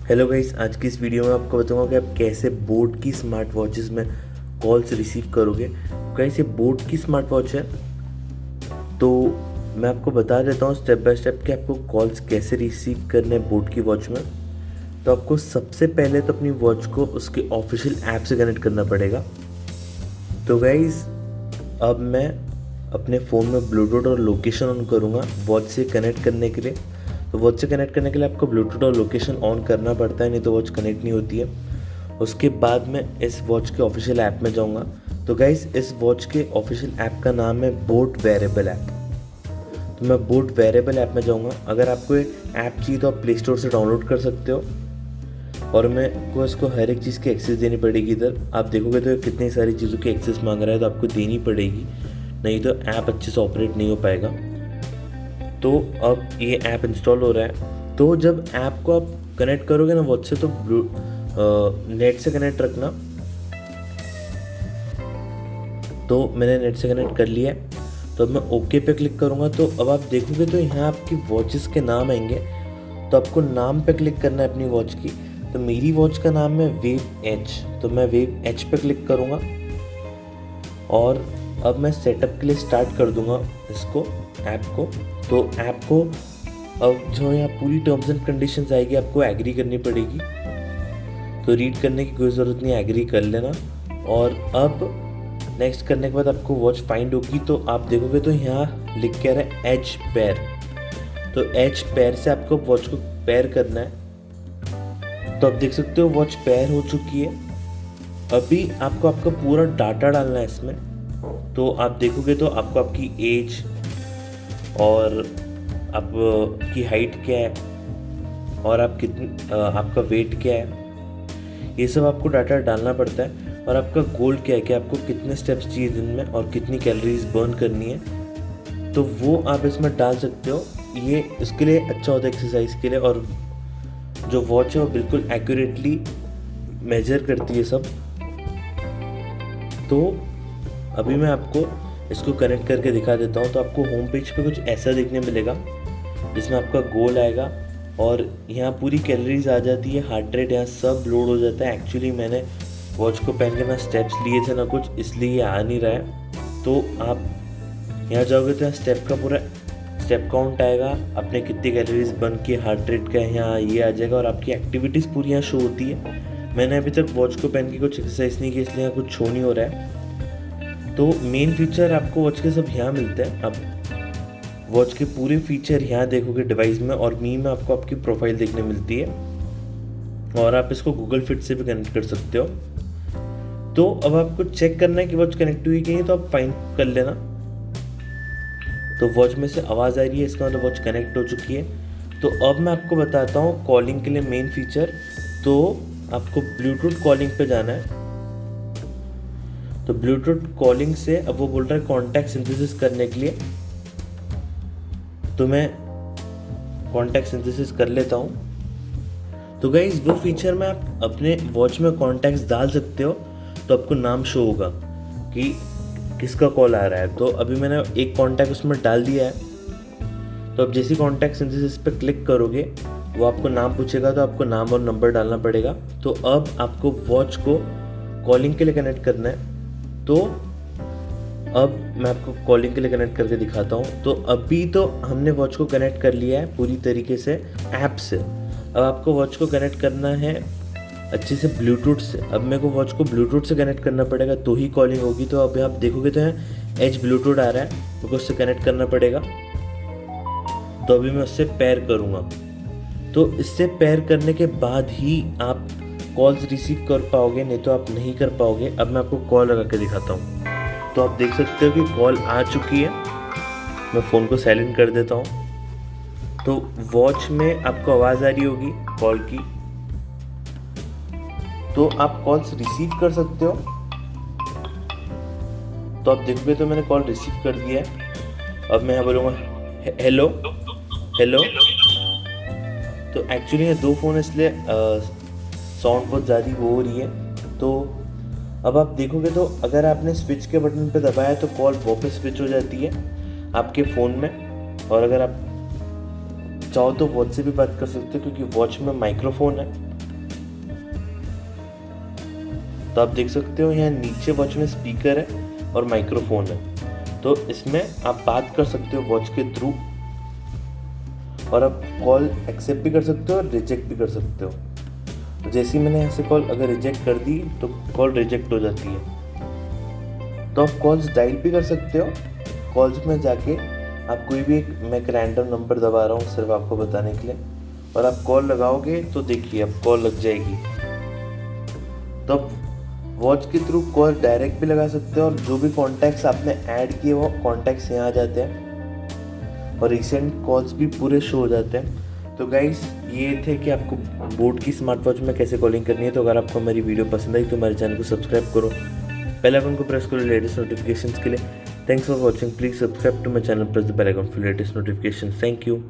Hello guys, आज की इस वीडियो में आपको बताऊंगा कि आप कैसे बोट की स्मार्ट वॉचेस में कॉल्स रिसीव करोगे। गाइस, ये बोट की स्मार्ट वॉच है, तो मैं आपको बता देता हूँ स्टेप बाय स्टेप कि आपको कॉल्स कैसे रिसीव करने हैं बोट की वॉच में। तो आपको सबसे पहले तो अपनी वॉच को उसके ऑफिशियल ऐप से कनेक्ट करना पड़ेगा। तो गाइस, अब मैं अपने फ़ोन में ब्लूटूथ और लोकेशन ऑन करूँगा वॉच से कनेक्ट करने के लिए। तो वॉच से कनेक्ट करने के लिए आपको ब्लूटूथ और लोकेशन ऑन करना पड़ता है, नहीं तो वॉच कनेक्ट नहीं होती है। उसके बाद मैं इस वॉच के ऑफिशियल ऐप में जाऊँगा। तो गाइस, इस वॉच के ऑफिशियल ऐप का नाम है बोट वेरेबल ऐप। तो मैं बोट वेरेबल ऐप में जाऊँगा। अगर आपको ये ऐप चाहिए तो आप प्ले स्टोर से डाउनलोड कर सकते हो, और मैं को इसको हर एक चीज़ की एक्सेस देनी पड़ेगी। इधर आप देखोगे तो कितनी सारी चीज़ों की एक्सेस मांग रहा है, तो आपको देनी पड़ेगी, नहीं तो ऐप अच्छे से ऑपरेट नहीं हो पाएगा। तो अब ये ऐप इंस्टॉल हो रहा है। तो जब ऐप को आप कनेक्ट करोगे ना वॉच से, तो नेट से कनेक्ट रखना। तो मैंने नेट से कनेक्ट कर लिया है। तो अब मैं ओके पे क्लिक करूँगा। तो अब आप देखोगे तो यहाँ आपकी वॉचेस के नाम आएंगे। तो आपको नाम पे क्लिक करना है अपनी वॉच की। तो मेरी वॉच का नाम है वेव एच, तो मैं वेव एच पे क्लिक करूँगा। और अब मैं सेटअप के लिए स्टार्ट कर दूंगा इसको, ऐप को। तो ऐप को अब जो यहाँ पूरी टर्म्स एंड कंडीशंस आएगी, आपको एग्री करनी पड़ेगी। तो रीड करने की कोई ज़रूरत नहीं, एग्री कर लेना। और अब नेक्स्ट करने के बाद आपको वॉच फाइंड होगी। तो आप देखोगे तो यहाँ लिख के आ रहा है एज पेयर। तो एज पेयर से आपको वॉच को पेयर करना है। तो आप देख सकते हो वॉच पेयर हो चुकी है। अभी आपको आपका पूरा डाटा डालना है इसमें। तो आप देखोगे तो आपको आपकी एज और आपकी हाइट क्या है, और आप आपका वेट क्या है, ये सब आपको डाटा डालना पड़ता है। और आपका गोल क्या है कि आपको कितने स्टेप्स चाहिए दिन में और कितनी कैलोरीज बर्न करनी है, तो वो आप इसमें डाल सकते हो। ये इसके लिए अच्छा होता है, एक्सरसाइज के लिए। और जो वॉच है वो बिल्कुल एक्यूरेटली मेजर करती है सब। तो अभी मैं आपको इसको कनेक्ट करके दिखा देता हूँ। तो आपको होम पेज पे कुछ ऐसा देखने मिलेगा, जिसमें आपका गोल आएगा और यहाँ पूरी कैलोरीज आ जाती है, हार्ट रेट यहाँ सब लोड हो जाता है। एक्चुअली मैंने वॉच को पहन के ना स्टेप्स लिए थे ना कुछ, इसलिए ये आ नहीं रहा है। तो आप यहाँ जाओगे तो यहाँ स्टेप का पूरा स्टेप काउंट आएगा, अपने कितनी कैलोरीज बन के, हार्ट रेट का यहाँ ये आ जाएगा, और आपकी एक्टिविटीज़ पूरी यहाँ शो होती है। मैंने अभी तक वॉच को पहन के कुछ एक्सरसाइज नहीं की, इसलिए यहाँ कुछ शो नहीं हो रहा है। तो मेन फीचर आपको वॉच के सब यहाँ मिलते हैं। अब वॉच के पूरे फीचर यहाँ देखोगे डिवाइस में, और मी में आपको आपकी प्रोफाइल देखने मिलती है। और आप इसको गूगल फिट से भी कनेक्ट कर सकते हो। तो अब आपको चेक करना है कि वॉच कनेक्ट हुई कि नहीं, तो आप फाइंड कर लेना। तो वॉच में से आवाज़ आ रही है, इसका मतलब वॉच कनेक्ट हो चुकी है। तो अब मैं आपको बताता हूँ कॉलिंग के लिए मेन फीचर। तो आपको ब्लूटूथ कॉलिंग पे जाना है। तो ब्लूटूथ कॉलिंग से अब वो बोल रहा है कॉन्टैक्ट सिंथेसिस करने के लिए। तो मैं कॉन्टैक्ट सिंथेसिस कर लेता हूँ। तो गाइस, वो फीचर में आप अपने वॉच में कॉन्टैक्ट्स डाल सकते हो, तो आपको नाम शो होगा कि किसका कॉल आ रहा है। तो अभी मैंने एक कॉन्टैक्ट उसमें डाल दिया है। तो अब जैसे कॉन्टैक्ट सिंथेसिस पे क्लिक करोगे, वो आपको नाम पूछेगा, तो आपको नाम और नंबर डालना पड़ेगा। तो अब आपको वॉच को कॉलिंग के लिए कनेक्ट करना है। तो अब मैं आपको कॉलिंग के लिए कनेक्ट करके दिखाता हूँ। तो अभी तो हमने वॉच को कनेक्ट कर लिया है पूरी तरीके से ऐप से। अब आपको वॉच को कनेक्ट करना है अच्छे से ब्लूटूथ से। अब मेरे को वॉच को ब्लूटूथ से कनेक्ट करना पड़ेगा, तो ही कॉलिंग होगी। तो अभी आप देखोगे तो यहाँ एज ब्लूटूथ आ रहा है, मेरे को उससे कनेक्ट करना पड़ेगा। तो अभी मैं उससे पेयर करूँगा। तो इससे पेयर करने के बाद ही आप कॉल्स रिसीव कर पाओगे, नहीं तो आप नहीं कर पाओगे। अब मैं आपको कॉल लगा के दिखाता हूँ। तो आप देख सकते हो कि कॉल आ चुकी है। मैं फ़ोन को साइलेंट कर देता हूँ। तो वॉच में आपको आवाज़ आ रही होगी कॉल की। तो आप कॉल्स रिसीव कर सकते हो। तो आप देखोगे तो मैंने कॉल रिसीव कर दिया है। अब मैं यहाँ बोलूँगा हेलो हेलो। तो एक्चुअली ये दो फ़ोन, इसलिए साउंड बहुत ज़्यादा वो हो रही है। तो अब आप देखोगे तो अगर आपने स्विच के बटन पे दबाया तो कॉल वापस स्विच हो जाती है आपके फ़ोन में। और अगर आप चाहो तो वॉच से भी बात कर सकते हो, क्योंकि वॉच में माइक्रोफोन है। तो आप देख सकते हो यहाँ नीचे वॉच में स्पीकर है और माइक्रोफोन है, तो इसमें आप बात कर सकते हो वॉच के थ्रू, और आप कॉल एक्सेप्ट भी कर सकते हो और रिजेक्ट भी कर सकते हो। तो जैसे ही मैंने यहाँ से कॉल अगर रिजेक्ट कर दी तो कॉल रिजेक्ट हो जाती है। तो आप कॉल्स डायल भी कर सकते हो। कॉल्स में जाके आप कोई भी मैं एक रैंडम नंबर दबा रहा हूँ सिर्फ आपको बताने के लिए, और आप कॉल लगाओगे तो देखिए अब कॉल लग जाएगी। तो आप वॉच के थ्रू कॉल डायरेक्ट भी लगा सकते हो, और जो भी कॉन्टैक्ट्स आपने ऐड किए वो कॉन्टैक्ट्स यहाँ आ जाते हैं और रिसेंट कॉल्स भी पूरे शो हो जाते हैं। तो गाइस ये थे कि आपको बोट की स्मार्ट वॉच में कैसे कॉलिंग करनी है। तो अगर आपको हमारी वीडियो पसंद आई तो हमारे चैनल को सब्सक्राइब करो, बेल आइकन को प्रेस करो लेटेस्ट नोटिफिकेशंस के लिए। Thanks for watching, please subscribe to my channel, press the bell icon for latest notification. Thank you.